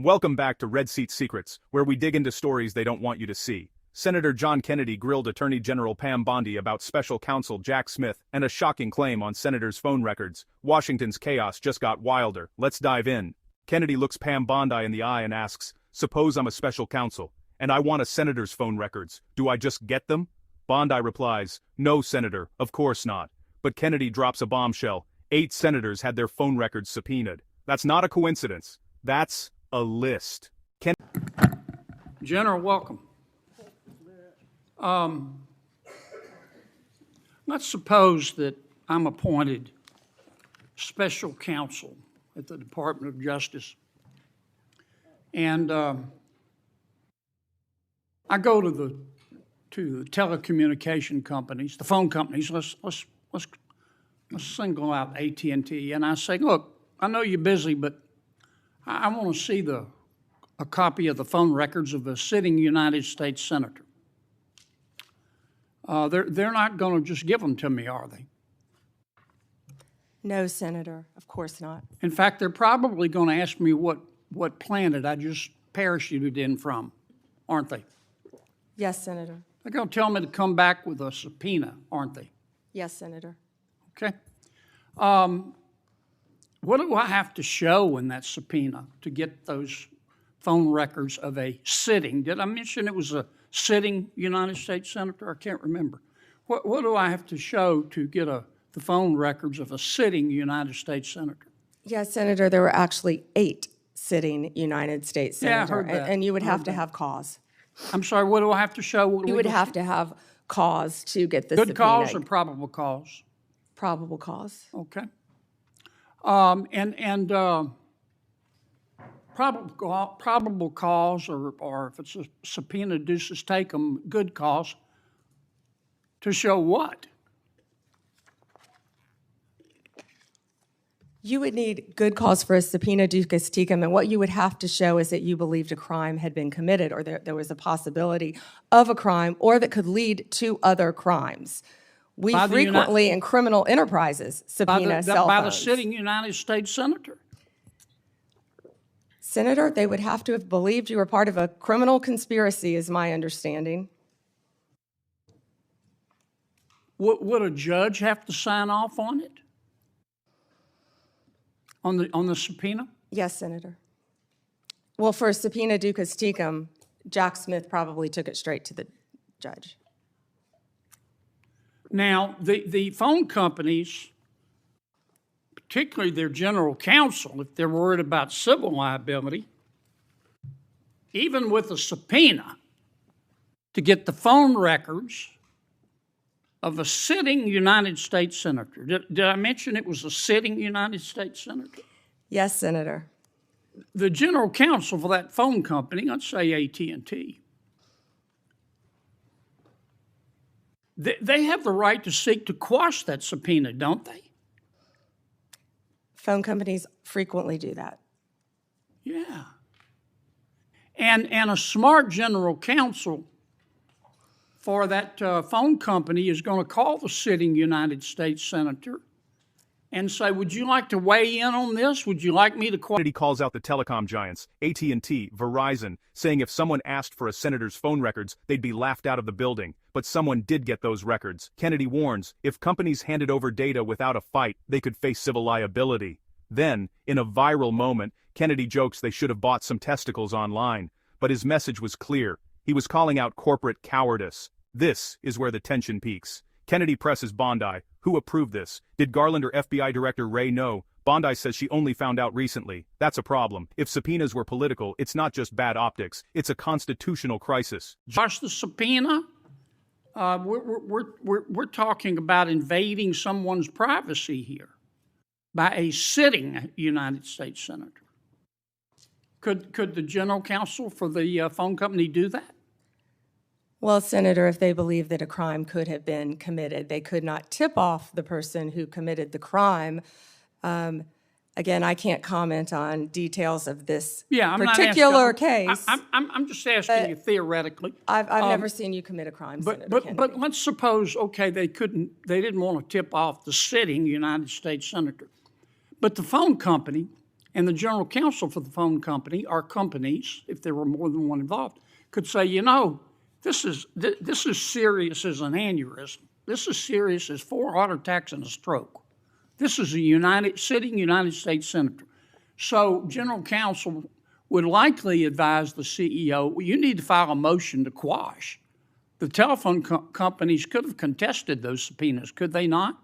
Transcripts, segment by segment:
Welcome back to Red Seat Secrets, where we dig into stories they don't want you to see. Senator John Kennedy grilled Attorney General Pam Bondi about Special Counsel Jack Smith and a shocking claim on Senator's phone records. Washington's chaos just got wilder. Let's dive in. Kennedy looks Pam Bondi in the eye and asks, "Suppose I'm a special counsel, and I want a senator's phone records. Do I just get them?" Bondi replies, "No, Senator, of course not." But Kennedy drops a bombshell. 8 senators had their phone records subpoenaed. That's not a coincidence. That's a list. General, welcome. Let's suppose that I'm appointed special counsel at the Department of Justice, and I go to the telecommunication companies, the phone companies. Let's single out AT&T, and I say, "Look, I know you're busy, but I want to see a copy of the phone records of a sitting United States senator." They're not going to just give them to me, are they? No, Senator, of course not. In fact, they're probably going to ask me what planet I just parachuted in from, aren't they? Yes, Senator. They're going to tell me to come back with a subpoena, aren't they? Yes, Senator. Okay. What do I have to show in that subpoena to get those phone records of a sitting? Did I mention it was a sitting United States senator? I can't remember. What do I have to show to get the phone records of a sitting United States senator? Yes, Senator, there were actually 8 sitting United States Yeah, I senators, heard that. and you would have to have cause. I'm sorry, what do I have to show? You would have to have cause to get the Good subpoena. cause or probable cause? Probable cause. Okay. Probable cause, or if it's a subpoena deuces take 'em, good cause, to show what? You would need good cause for a subpoena ducis tecum, and what you would have to show is that you believed a crime had been committed, or there was a possibility of a crime, or that could lead to other crimes. We By the frequently, in criminal enterprises, subpoena cell By phones. the sitting United States senator. Senator, they would have to have believed you were part of a criminal conspiracy, is my understanding. Would a judge have to sign off on it? On the subpoena? Yes, Senator. Well, for subpoena ducis tecum, Jack Smith probably took it straight to the judge. Now, the phone companies, particularly their general counsel, if they're worried about civil liability, even with a subpoena to get the phone records of a sitting United States senator. Did I mention it was a sitting United States senator? Yes, Senator. The general counsel for that phone company, let's say AT&T, they have the right to seek to quash that subpoena, don't they? Phone companies frequently do that. Yeah. And a smart general counsel for that phone company is going to call the sitting United States senator and say, "Would you like to weigh in on this? Would you like me to quash?" Kennedy calls out the telecom giants, AT&T, Verizon, saying if someone asked for a senator's phone records, they'd be laughed out of the building. But someone did get those records. Kennedy warns, if companies handed over data without a fight, they could face civil liability. Then, in a viral moment, Kennedy jokes they should have bought some testicles online. But his message was clear. He was calling out corporate cowardice. This is where the tension peaks. Kennedy presses Bondi. Who approved this? Did Garland or FBI Director Wray know? Bondi says she only found out recently. That's a problem. If subpoenas were political, it's not just bad optics. It's a constitutional crisis. Quash the subpoena? We're talking about invading someone's privacy here by a sitting United States senator. Could the general counsel for the phone company do that? Well, Senator, if they believe that a crime could have been committed, they could not tip off the person who committed the crime. Again, I can't comment on details of this particular case. I'm just asking you theoretically. I've never seen you commit a crime, Senator Kennedy. But let's suppose, okay, they didn't want to tip off the sitting United States senator. But the phone company And the general counsel for the phone company, or companies, if there were more than one involved, could say, you know, this is serious as an aneurysm. This is serious as 4 heart attacks and a stroke. This is a sitting United States senator. So general counsel would likely advise the CEO, well, you need to file a motion to quash. The telephone companies could have contested those subpoenas, could they not?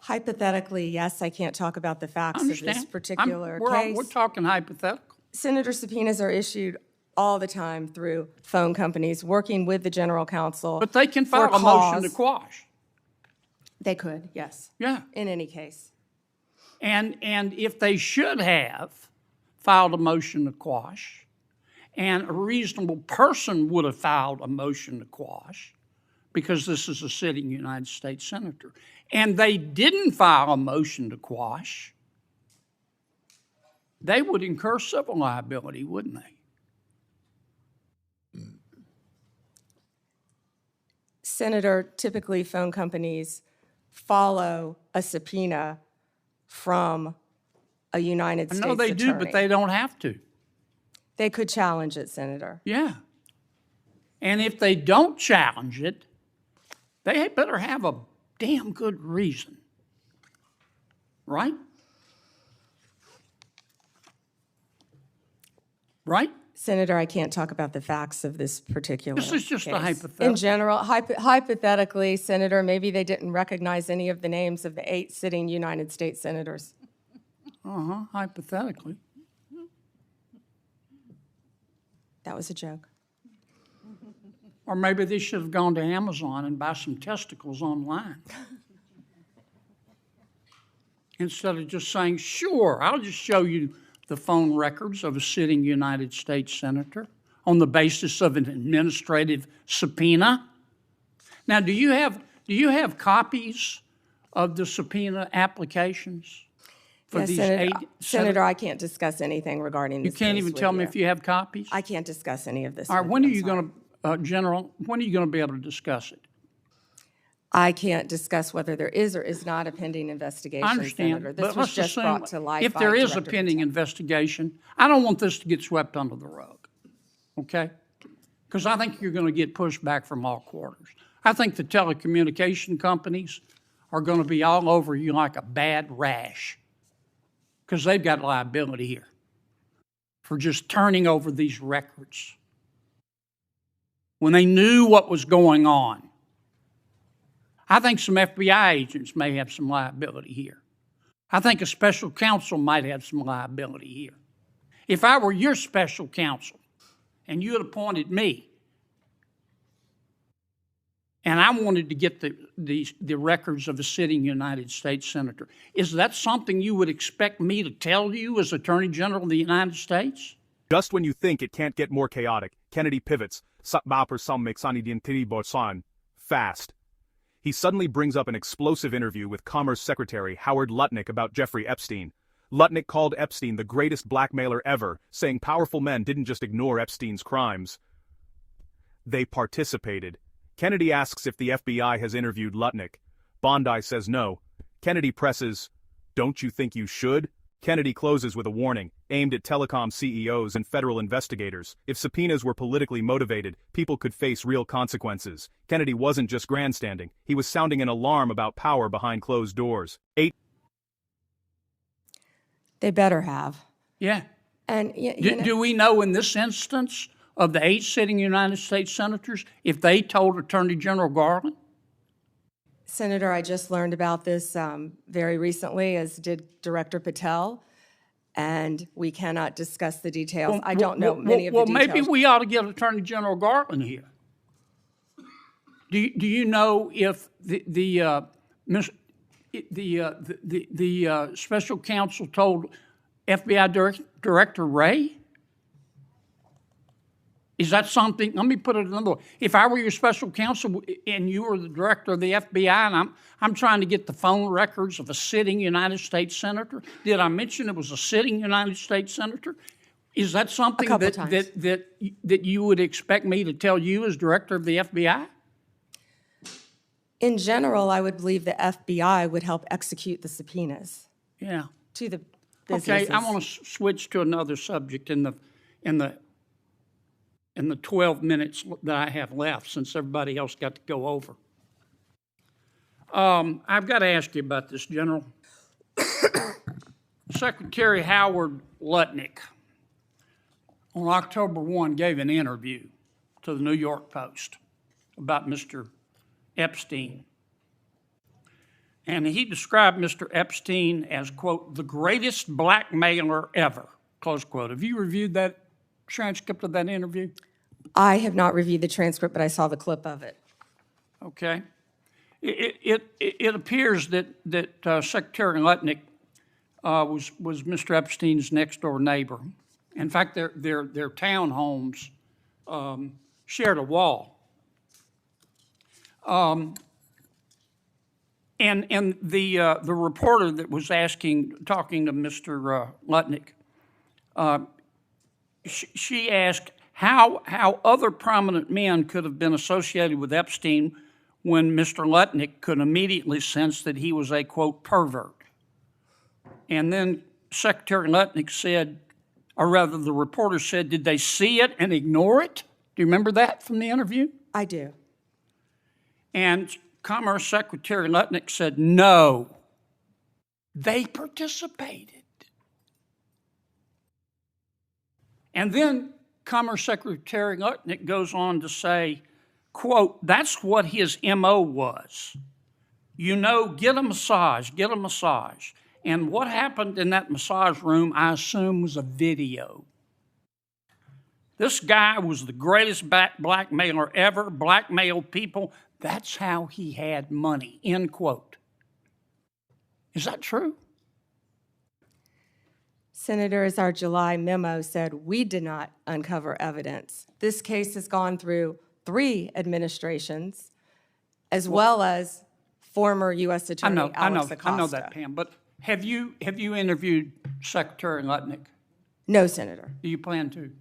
Hypothetically, yes, I can't talk about the facts of this particular case. We're talking hypothetical. Senator subpoenas are issued all the time through phone companies working with the general counsel. But they can file a motion to quash. They could, yes. Yeah. In any case. And if they should have filed a motion to quash, and a reasonable person would have filed a motion to quash, because this is a sitting United States senator, and they didn't file a motion to quash, they would incur civil liability, wouldn't they? Senator, typically phone companies follow a subpoena from a United States attorney. I know they do, but they don't have to. They could challenge it, Senator. Yeah. And if they don't challenge it, they better have a damn good reason. Right? Right? Senator, I can't talk about the facts of this particular This is just case. a hypothetical. In general, hypothetically, Senator, maybe they didn't recognize any of the names of the 8 sitting United States senators. Hypothetically. That was a joke. Or maybe they should have gone to Amazon and buy some testicles online. Instead of just saying, sure, I'll just show you the phone records of a sitting United States senator on the basis of an administrative subpoena. Now, do you have copies of the subpoena applications for Yes, these Senator, 8? Senator, I can't discuss anything regarding this You can't case even with tell me you. if you have copies? I can't discuss any of this. All right, with when are I'm you sorry. going to, General, when are you going to be able to discuss it? I can't discuss whether there is or is not a pending investigation, I understand, Senator. but This was let's just assume brought to light if by there is a Director pending Patel. investigation, I don't want this to get swept under the rug, okay? Because I think you're going to get pushed back from all quarters. I think the telecommunication companies are going to be all over you like a bad rash because they've got liability here for just turning over these records when they knew what was going on. I think some FBI agents may have some liability here. I think a special counsel might have some liability here. If I were your special counsel and you had appointed me and I wanted to get the records of a sitting United States senator, is that something you would expect me to tell you as Attorney General of the United States? Just when you think it can't get more chaotic, Kennedy pivots, fast. He suddenly brings up an explosive interview with Commerce Secretary Howard Lutnick about Jeffrey Epstein. Lutnick called Epstein the greatest blackmailer ever, saying powerful men didn't just ignore Epstein's crimes. They participated. Kennedy asks if the FBI has interviewed Lutnick. Bondi says no. Kennedy presses, "Don't you think you should?" Kennedy closes with a warning, aimed at telecom CEOs and federal investigators. If subpoenas were politically motivated, people could face real consequences. Kennedy wasn't just grandstanding, he was sounding an alarm about power behind closed doors. 8. They better have. Yeah. And Do we know in this instance of the 8 sitting United States senators if they told Attorney General Garland? Senator, I just learned about this very recently, as did Director Patel, and we cannot discuss the details. I don't know many of the details. Well, maybe we ought to get Attorney General Garland here. Do you know if the special counsel told FBI Director Wray? Is that something? Let me put it another way. If I were your special counsel and you were the director of the FBI and I'm trying to get the phone records of a sitting United States senator, did I mention it was a sitting United States senator? Is that something that you would expect me to tell you as director of the FBI? In general, I would believe the FBI would help execute the subpoenas. Yeah. To the businesses. Okay, I want to switch to another subject in the 12 minutes that I have left, since everybody else got to go over. I've got to ask you about this, General. Secretary Howard Lutnick on October 1 gave an interview to the New York Post about Mr. Epstein. And he described Mr. Epstein as, quote, the greatest blackmailer ever, close quote. Have you reviewed that transcript of that interview? I have not reviewed the transcript, but I saw the clip of it. Okay. It appears that Secretary Lutnick was Mr. Epstein's next-door neighbor. In fact, their townhomes shared a wall. And the reporter that was talking to Mr. Lutnick, she asked how other prominent men could have been associated with Epstein when Mr. Lutnick could immediately sense that he was a, quote, pervert. And then Secretary Lutnick said, or rather the reporter said, did they see it and ignore it? Do you remember that from the interview? I do. And Commerce Secretary Lutnick said, no, they participated. And then Commerce Secretary Lutnick goes on to say, quote, that's what his MO was. You know, get a massage, get a massage. And what happened in that massage room, I assume, was a video. This guy was the greatest blackmailer ever, blackmailed people. That's how he had money, end quote. Is that true? Senator, as our July memo said, we did not uncover evidence. This case has gone through 3 administrations, as well as former U.S. Attorney Alex Acosta. I know that, Pam. But have you interviewed Secretary Lutnick? No, Senator. Do you plan to?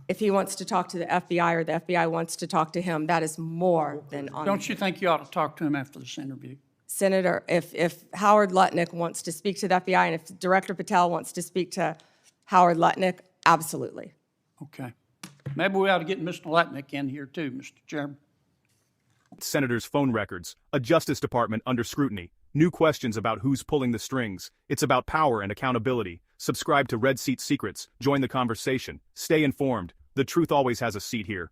If he wants to talk to the FBI or the FBI wants to talk to him, that is more than on. Don't you think you ought to talk to him after this interview? Senator, if Howard Lutnick wants to speak to the FBI and if Director Patel wants to speak to Howard Lutnick, absolutely. Okay. Maybe we ought to get Mr. Lutnick in here too, Mr. Chairman. Senators' phone records, a Justice Department under scrutiny, new questions about who's pulling the strings. It's about power and accountability. Subscribe to Red Seat Secrets, join the conversation, stay informed. The truth always has a seat here.